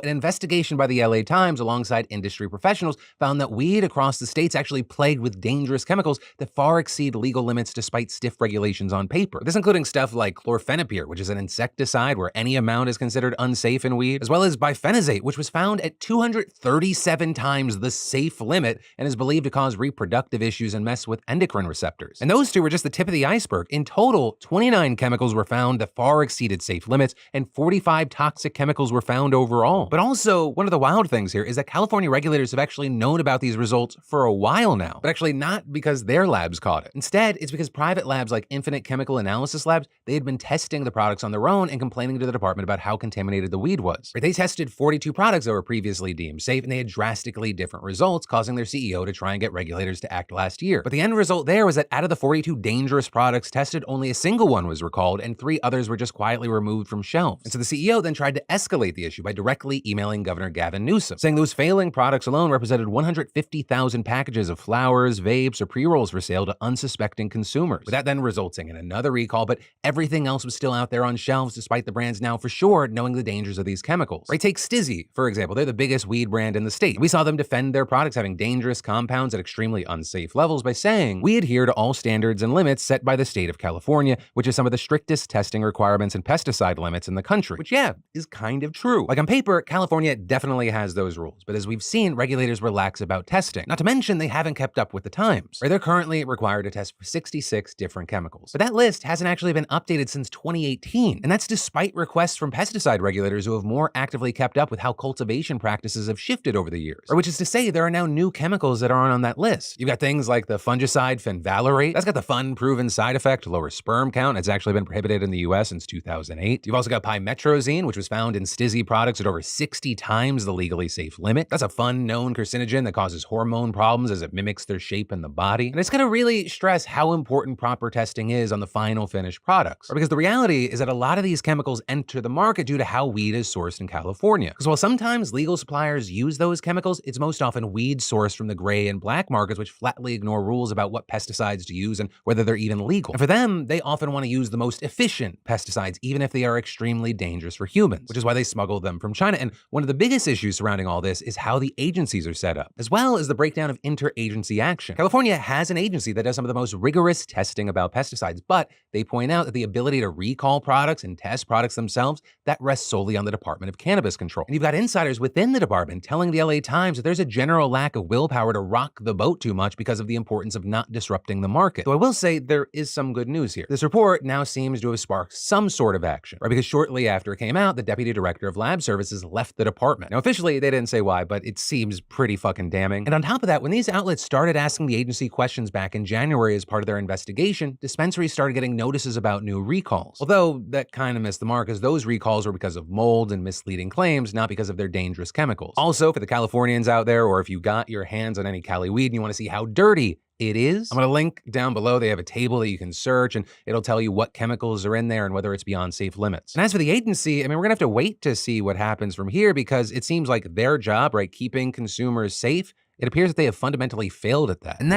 an investigation by the LA Times alongside industry professionals found that weed across the state's actually plagued with dangerous chemicals that far exceed legal limits despite stiff regulations on paper. This including stuff like chlorphenapir, which is an insecticide where any amount is considered unsafe in weed, as well as bifenazate, which was found at 237 times the safe limit and is believed to cause reproductive issues and mess with endocrine receptors. And those two were just the tip of the iceberg. In total, 29 chemicals were found that far exceeded safe limits, and 45 toxic chemicals were found overall. But also, one of the wild things here is that California regulators have actually known about these results for a while now, but actually not because their labs caught it. Instead, it's because private labs like Infinite Chemical Analysis Labs, they had been testing the products on their own and complaining to the department about how contaminated the weed was. They tested 42 products that were previously deemed safe, and they had drastically different results, causing their CEO to try and get regulators to act last year. But the end result there was that out of the 42 dangerous products tested, only a single one was recalled, and 3 others were just quietly removed from shelves. And so the CEO then tried to escalate the issue by directly emailing Governor Gavin Newsom, saying those failing products alone represented 150,000 packages of flowers, vapes, or pre-rolls for sale to unsuspecting consumers, with that then resulting in another recall, but everything else was still out there on shelves despite the brands now for sure knowing the dangers of these chemicals. Right, take Stizzy, for example. They're the biggest weed brand in the state. We saw them defend their products having dangerous compounds at extremely unsafe levels by saying, "We adhere to all standards and limits set by the state of California, which is some of the strictest testing requirements and pesticide limits in the country," which, yeah, is kind of true. Like on paper, California definitely has those rules, but as we've seen, regulators relax about testing. Not to mention, they haven't kept up with the times. Right, they're currently required to test for 66 different chemicals. But that list hasn't actually been updated since 2018, and that's despite requests from pesticide regulators who have more actively kept up with how cultivation practices have shifted over the years. Or which is to say, there are now new chemicals that aren't on that list. You've got things like the fungicide fenvalerate. That's got the fun proven side effect, lower sperm count. It's actually been prohibited in the US since 2008. You've also got pymetrozine, which was found in Stizzy products at over 60 times the legally safe limit. That's a fun known carcinogen that causes hormone problems as it mimics their shape in the body. And it's gonna really stress how important proper testing is on the final finished products. Because the reality is that a lot of these chemicals enter the market due to how weed is sourced in California. Because while sometimes legal suppliers use those chemicals, it's most often weed sourced from the gray and black markets, which flatly ignore rules about what pesticides to use and whether they're even legal. And for them, they often want to use the most efficient pesticides, even if they are extremely dangerous for humans, which is why they smuggle them from China. And one of the biggest issues surrounding all this is how the agencies are set up, as well as the breakdown of interagency action. California has an agency that does some of the most rigorous testing about pesticides, but they point out that the ability to recall products and test products themselves, that rests solely on the Department of Cannabis Control. And you've got insiders within the department telling the LA Times that there's a general lack of willpower to rock the boat too much because of the importance of not disrupting the market. Though I will say there is some good news here. This report now seems to have sparked some sort of action, right? Because shortly after it came out, the deputy director of lab services left the department. Now, officially, they didn't say why, but it seems pretty fucking damning. And on top of that, when these outlets started asking the agency questions back in January as part of their investigation, dispensaries started getting notices about new recalls. Although that kind of missed the mark, as those recalls were because of mold and misleading claims, not because of their dangerous chemicals. Also, for the Californians out there, or if you got your hands on any Cali weed and you want to see how dirty it is, I'm going to link down below. They have a table that you can search and it'll tell you what chemicals are in there and whether it's beyond safe limits. And as for the agency, I mean, we're gonna have to wait to see what happens from here because it seems like their job, right, keeping consumers safe, it appears that they have fundamentally failed at that. And